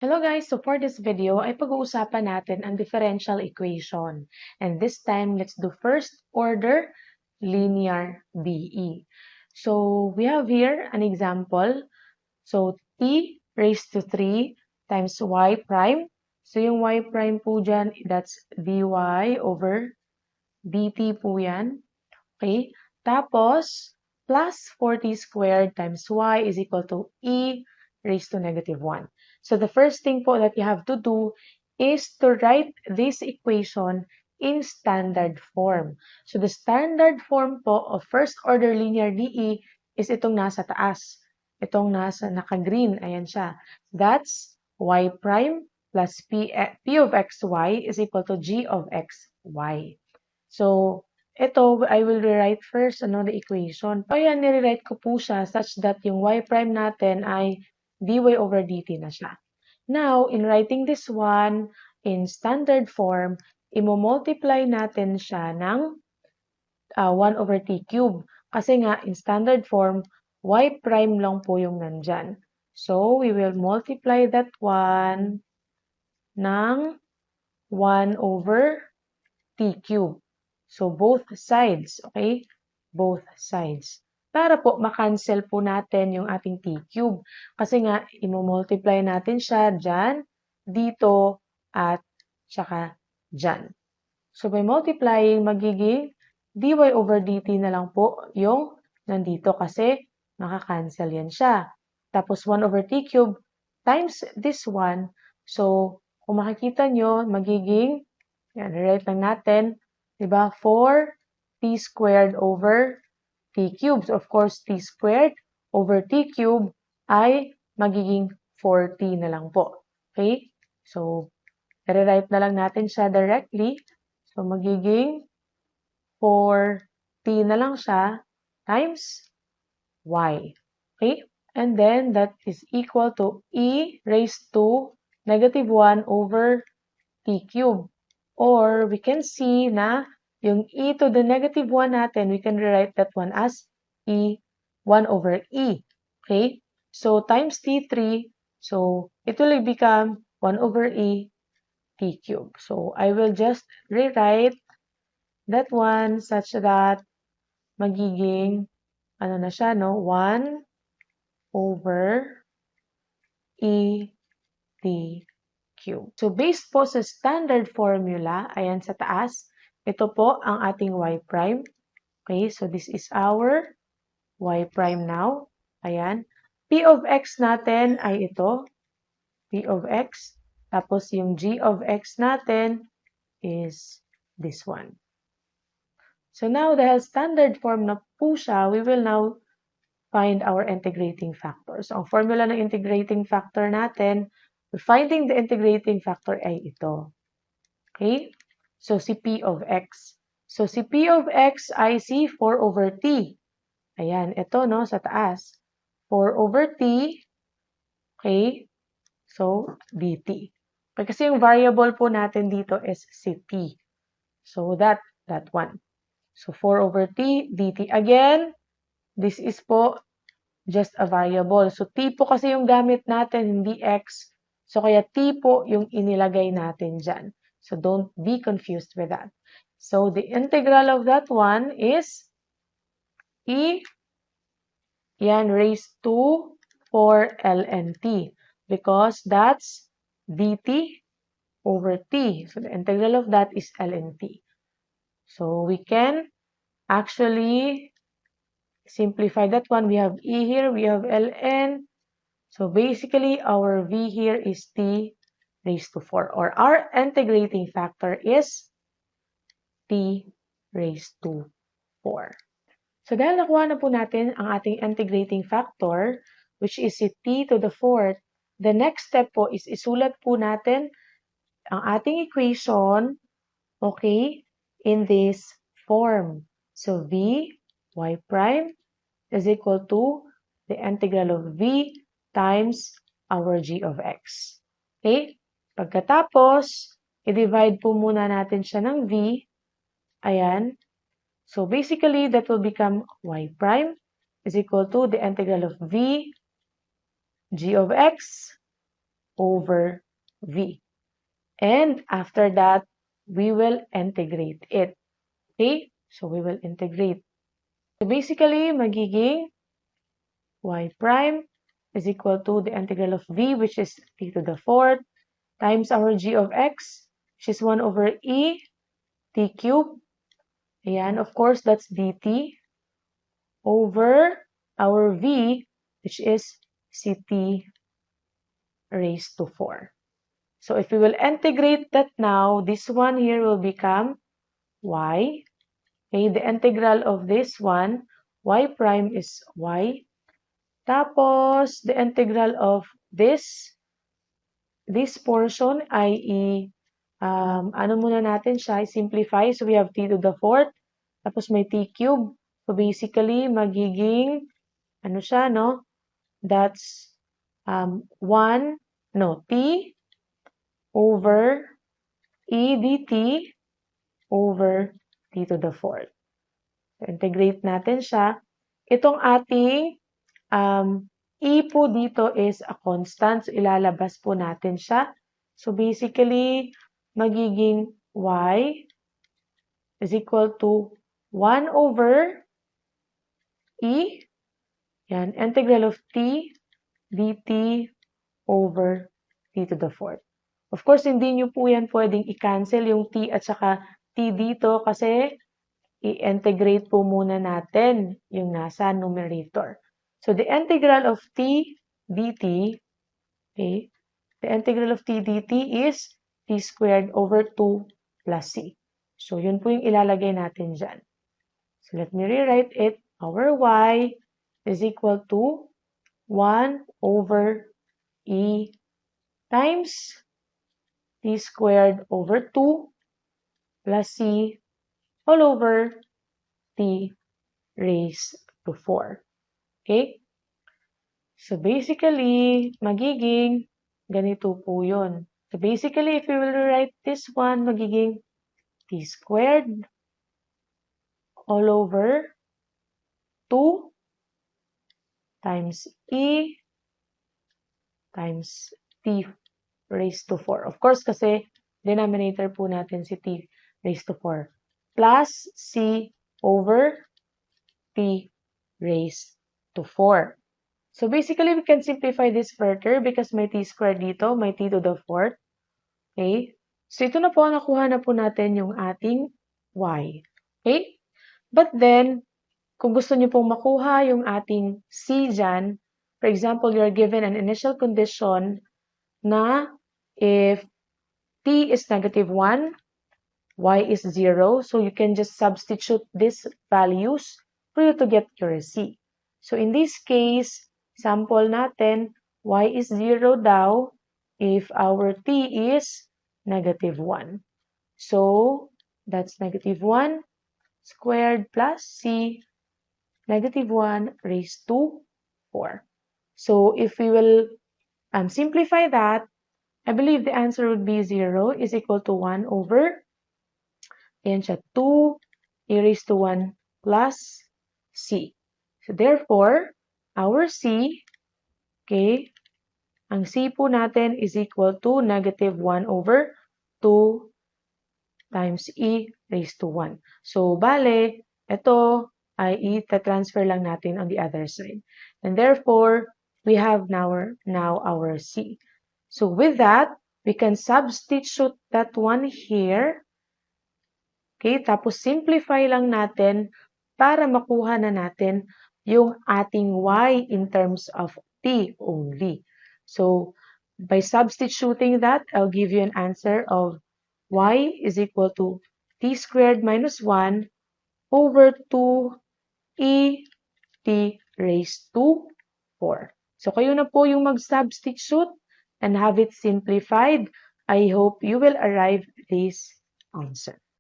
Hello guys! So for this video ay pag-uusapan natin ang differential equation. And this time, let's do first order linear DE. So we have here an example. So t raised to 3 times y prime. So yung y prime po dyan, that's dy over dt po yan. Okay? Tapos, plus 40 squared times y is equal to e raised to negative 1. So the first thing po that you have to do is to write this equation in standard form. So the standard form po of first order linear DE is itong nasa taas. Itong nasa naka-green. Ayan siya. That's y prime plus p of xy is equal to g of xy. So, ito, I will rewrite first the equation. So, ayan, nirewrite ko po siya such that yung y prime natin ay dy over dt na siya. Now, in writing this one in standard form, imo-multiply natin siya ng 1 over t cube. Kasi nga, in standard form, y prime lang po yung nandyan. So, we will multiply that one ng 1 over t cube. So, both sides, okay? Both sides. Para po makancel po natin yung ating t cube. Kasi nga, imo-multiply natin siya dyan, dito, at saka dyan. So, by multiplying, magiging dy over dt na lang po yung nandito kasi makakancel yan siya. Tapos, 1 over t cube times this one. So, kung makikita nyo, magiging, yan, rewrite lang natin, diba? 4t squared over t cubed. So, of course, t squared over t cube ay magiging 4t na lang po. Okay? So, rewrite na lang natin siya directly. So, magiging 4t na lang siya times y. Okay? And then, that is equal to e raised to negative 1 over t cube. Or, we can see na yung e to the negative 1 natin, we can rewrite that one as e 1 over e. Okay? So, times t3, so it will become 1 over e t cube. So, I will just rewrite that one such that magiging, ano na siya, no? 1 over e t cube. So, based po sa standard formula, ayan sa taas, ito po ang ating y prime. Okay, so this is our y prime now. Ayan. P of x natin ay ito. P of x. Tapos yung g of x natin is this one. So now, dahil standard form na po siya, we will now find our integrating factor. So, ang formula ng integrating factor natin, finding the integrating factor ay ito. Okay? So, si P of x. So, si P of x ay si 4 over t. Ayan, ito no, sa taas. 4 over t. Okay? So, dt. Kasi yung variable po natin dito is si t. So, that one. So, 4 over t dt. Again, this is po just a variable. So, t po kasi yung gamit natin, hindi x. So, kaya t po yung inilagay natin dyan. So, don't be confused with that. So, the integral of that one is e yan raised to 4 ln t because that's dt over t. So, the integral of that is ln t. So, we can actually simplify that one. We have e here, we have ln. So, basically, our v here is t raised to 4. Or our integrating factor is t raised to 4. So, dahil nakuha na po natin ang ating integrating factor, which is si t to the 4th, the next step po is isulat po natin ang ating equation, okay, in this form. So, v y prime is equal to the integral of v times our g of x. Okay? Pagkatapos, i-divide po muna natin siya ng v. Ayan. So, basically, that will become y prime is equal to the integral of v g of x over v. And after that, we will integrate it. Okay? So we will integrate. So basically, magiging y prime is equal to the integral of v, which is t to the fourth, times our g of x, which is 1 over e t cubed. Ayan, of course, that's dt over our v, which is ct raised to 4. So if we will integrate that now, this one here will become y. Okay, the integral of this one, y prime is y. Tapos, the integral of this portion, i.e., ano muna natin siya, simplify. So we have t to the fourth. Tapos may t cube. So basically, magiging, ano siya, no? That's 1, no, t over e dt over t to the fourth. So integrate natin siya. Itong ating e po dito is a constant. So ilalabas po natin siya. So basically, magiging y is equal to 1 over e. Yan, integral of t dt over t to the fourth. Of course, hindi nyo po yan pwedeng i-cancel yung t at saka t dito kasi i-integrate po muna natin yung nasa numerator. So, the integral of t dt, okay, the integral of t dt is t squared over 2 plus c. So, yun po yung ilalagay natin dyan. So, let me rewrite it. Our y is equal to 1 over e times t squared over 2 plus c all over t raised to 4. Okay? So, basically, magiging ganito po yun. So, basically, if we will write this one, magiging t squared all over 2 times e times t raised to 4. Of course, kasi denominator po natin si t raised to 4 plus c over t raised to 4. So basically, we can simplify this further because may t squared dito, may t to the fourth. Okay? So ito na po, nakuha na po natin yung ating y. Okay? But then, kung gusto niyo pong makuha yung ating c dyan, for example, you're given an initial condition na if t is negative 1, y is 0. So you can just substitute these values for you to get your c. So in this case, sample natin, y is 0 daw if our t is negative 1. So that's negative 1 squared plus c, negative 1 raised to 4. So if we will simplify that, I believe the answer would be 0 is equal to 1 over, ayan siya, 2 e raised to 1 plus c. So therefore, our c, okay, ang c po natin is equal to negative 1 over 2 times e raised to 1. So, bale, ito ay i-transfer lang natin on the other side. And therefore, we have now our c. So, with that, we can substitute that one here. Okay, tapos simplify lang natin para makuha na natin yung ating y in terms of t only. So, by substituting that, I'll give you an answer of y is equal to t squared minus 1 over 2 e t raised to 4. So, kayo na po yung mag-substitute and have it simplified. I hope you will arrive at this answer.